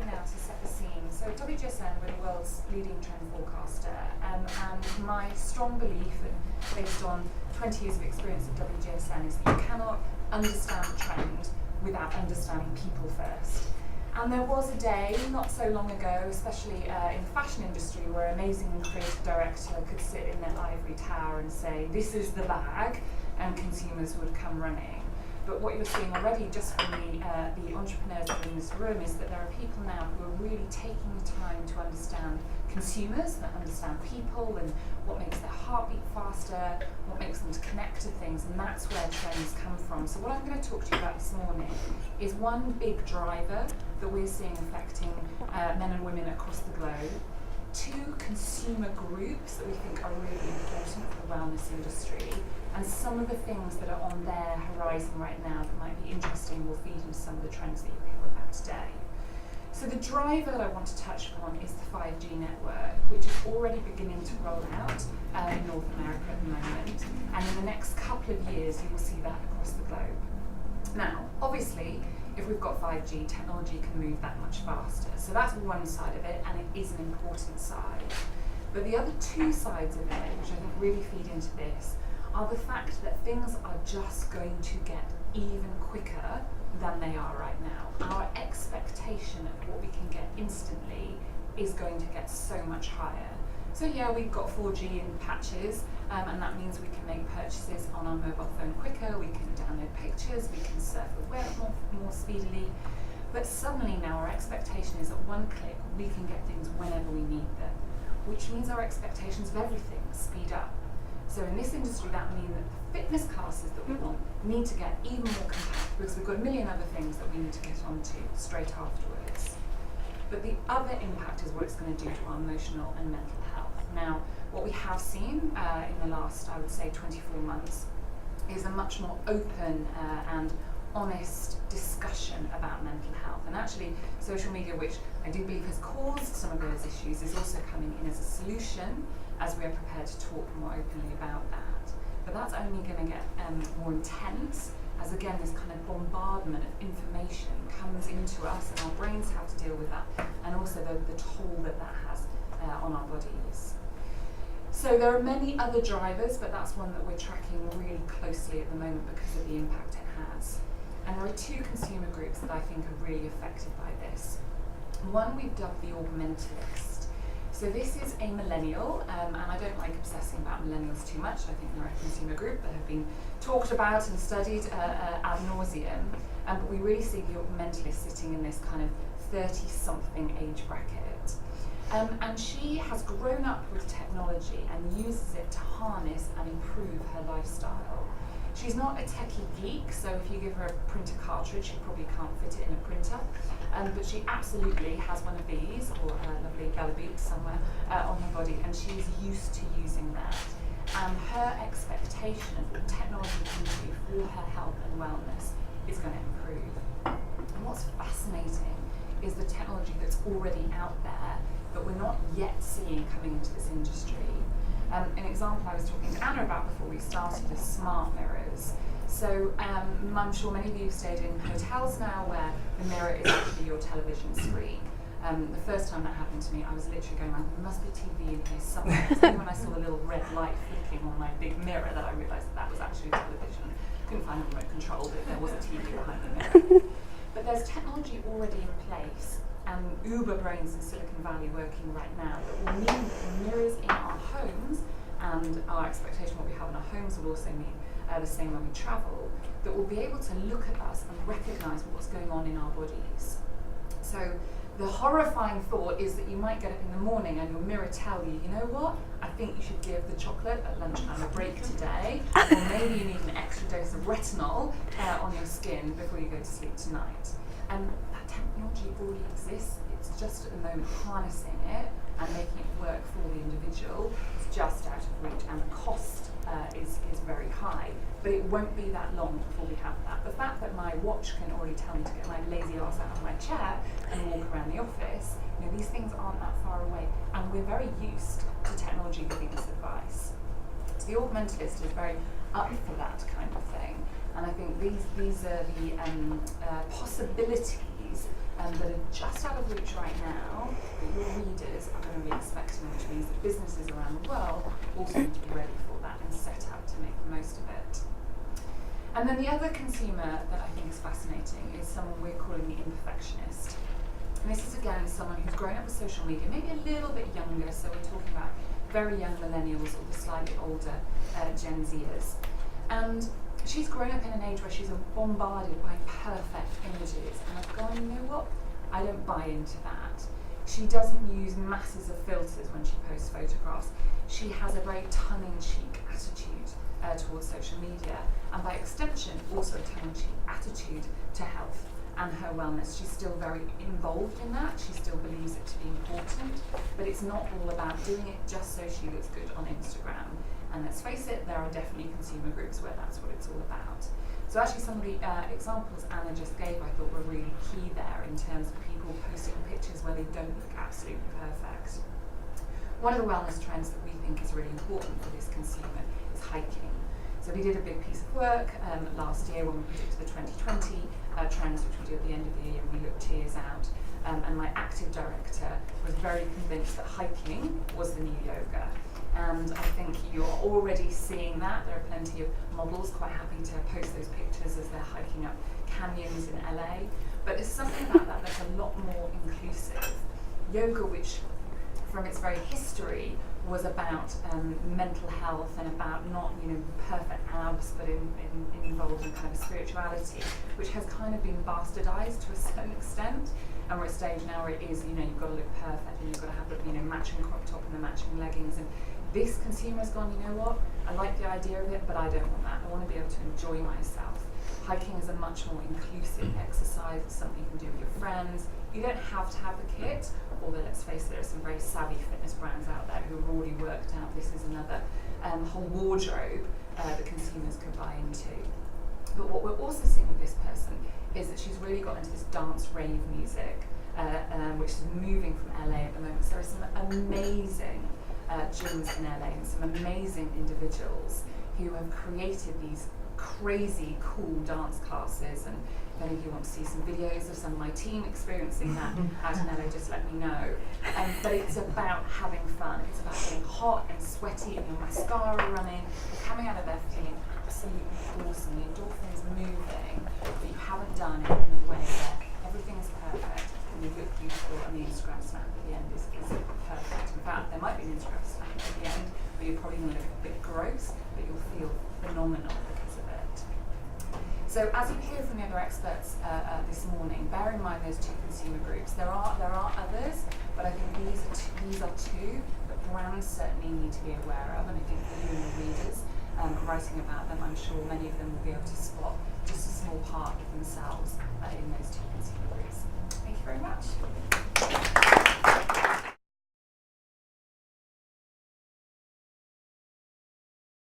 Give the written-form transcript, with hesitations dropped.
quickly now to set the scene. So WGSN, we're the world's leading trend forecaster, and my strong belief, and based on 20 years of experience at WGSN, is that you cannot understand trend without understanding people first. And there was a day, not so long ago, especially in the fashion industry, where an amazing creative director could sit in their ivory tower and say, this is the bag, and consumers would come running. But what you're seeing already, just from the entrepreneurs in this room, is that there are people now who are really taking the time to understand consumers, that understand people, and what makes their heart beat faster, what makes them to connect to things, and that's where trends come from. So what I'm going to talk to you about this morning is one big driver that we're seeing affecting men and women across the globe, two consumer groups that we think are really important for the wellness industry, and some of the things that are on their horizon right now that might be interesting will feed into some of the trends that you'll hear about today. So the driver that I want to touch upon is the 5G network, which is already beginning to roll out in North America at the moment, and in the next couple of years you will see that across the globe. Now, obviously, if we've got 5G, technology can move that much faster. So that's one side of it, and it is an important side. But the other two sides of it, which I think really feed into this, are the fact that things are just going to get even quicker than they are right now. Our expectation of what we can get instantly is going to get so much higher. So yeah, we've got 4G in patches, and that means we can make purchases on our mobile phone quicker, we can download pictures, we can surf the web more speedily. But suddenly now our expectation is at one click we can get things whenever we need them, which means our expectations of everything speed up. So in this industry, that means that the fitness classes that we want need to get even more compact, because we've got a million other things that we need to get onto straight afterwards. But the other impact is what it's going to do to our emotional and mental health. Now, what we have seen in the last, I would say, 24 months is a much more open and honest discussion about mental health. And actually, social media, which I do believe has caused some of those issues, is also coming in as a solution as we are prepared to talk more openly about that. But that's only going to get more intense as, again, this kind of bombardment of information comes into us, and our brains have to deal with that, and also the toll that that has on our bodies. So there are many other drivers, but that's one that we're tracking really closely at the moment because of the impact it has. And there are two consumer groups that I think are really affected by this. One we've dubbed the augmentalist. So this is a millennial, and I don't like obsessing about millennials too much. I think they're a consumer group that have been talked about and studied ad nauseum, but we really see the augmentalist sitting in this kind of 30-something age bracket. And she has grown up with technology and uses it to harness and improve her lifestyle. She's not a techie geek, so if you give her a printer cartridge, she probably can't fit it in a printer. But she absolutely has one of these, or a lovely Bella Beat somewhere on her body, and she's used to using that. And her expectation of what technology can do for her health and wellness is going to improve. And what's fascinating is the technology that's already out there, but we're not yet seeing coming into this industry. An example I was talking to Anna about before we started is smart mirrors. So I'm sure many of you have stayed in hotels now where the mirror is actually your television screen. The first time that happened to me, I was literally going around, there must be TV in here somewhere. Only when I saw the little red light flicking on my big mirror that I realised that was actually television. Couldn't find a remote control, but there was a TV behind the mirror. But there's technology already in place, and uber brains in Silicon Valley working right now that will mean that the mirrors in our homes, and our expectation of what we have in our homes will also mean the same when we travel, that we'll be able to look at us and recognise what's going on in our bodies. So the horrifying thought is that you might get up in the morning and your mirror tell you, you know what, I think you should give the chocolate at lunchtime a break today, or maybe you need an extra dose of retinol on your skin before you go to sleep tonight. And that technology already exists, it's just at the moment harnessing it and making it work for the individual. It's just out of reach, and the cost is very high, but it won't be that long before we have that. The fact that my watch can already tell me to get my lazy ass out of my chair and walk around the office, you know, these things aren't that far away, and we're very used to technology giving us advice. So the augmentalist is very up for that kind of thing, and I think these are the possibilities that are just out of reach right now, but your readers are going to be expecting, which means that businesses around the world also need to be ready for that and set out to make the most of it. And then the other consumer that I think is fascinating is someone we're calling the imperfectionist. And this is again someone who's grown up with social media, maybe a little bit younger, so we're talking about very young millennials or the slightly older Gen Zers. And she's grown up in an age where she's bombarded by perfect images, and I've gone, you know what? I don't buy into that. She doesn't use masses of filters when she posts photographs. She has a very tongue-in-cheek attitude towards social media, and by extension, also a tongue-in-cheek attitude to health and her wellness. She's still very involved in that. She still believes it to be important, but it's not all about doing it just so she looks good on Instagram. And let's face it, there are definitely consumer groups where that's what it's all about. So actually some of the examples Anna just gave I thought were really key there in terms of people posting pictures where they don't look absolutely perfect. One of the wellness trends that we think is really important for this consumer is hiking. So we did a big piece of work last year when we predicted the 2020 trends, which we do at the end of the year, and we looked 2 years out. And my active director was very convinced that hiking was the new yoga. And I think you're already seeing that. There are plenty of models quite happy to post those pictures as they're hiking up canyons in LA. But there's something about that that's a lot more inclusive. Yoga, which from its very history was about mental health and about not, perfect abs, but involved in kind of spirituality, which has kind of been bastardized to a certain extent. And we're at a stage now where it is, you've got to look perfect and you've got to have the, matching crop top and the matching leggings. And this consumer's gone, you know what? I like the idea of it, but I don't want that. I want to be able to enjoy myself. Hiking is a much more inclusive exercise. It's something you can do with your friends. You don't have to have the kit, although let's face it, there are some very savvy fitness brands out there who have already worked out this is another whole wardrobe that consumers could buy into. But what we're also seeing with this person is that she's really got into this dance rave music, which is moving from LA at the moment. So there are some amazing gyms in LA and some amazing individuals who have created these crazy cool dance classes, and if any of you want to see some videos of some of my team experiencing that out in LA, just let me know. But it's about having fun. It's about getting hot and sweaty and your mascara running, coming out of there feeling absolutely awesome, the endorphins moving, but you haven't done it in a way where everything is perfect and you look beautiful and the Instagram snap at the end is perfect. In fact, there might be an Instagram snap at the end where you're probably going to look a bit gross, but you'll feel phenomenal because of it. So as you hear from the other experts this morning, bear in mind those 2 consumer groups. There are others, but I think these are 2 that brands certainly need to be aware of, and I think for you and your readers writing about them, I'm sure many of them will be able to spot just a small part of themselves in those 2 consumer groups. Thank you very much.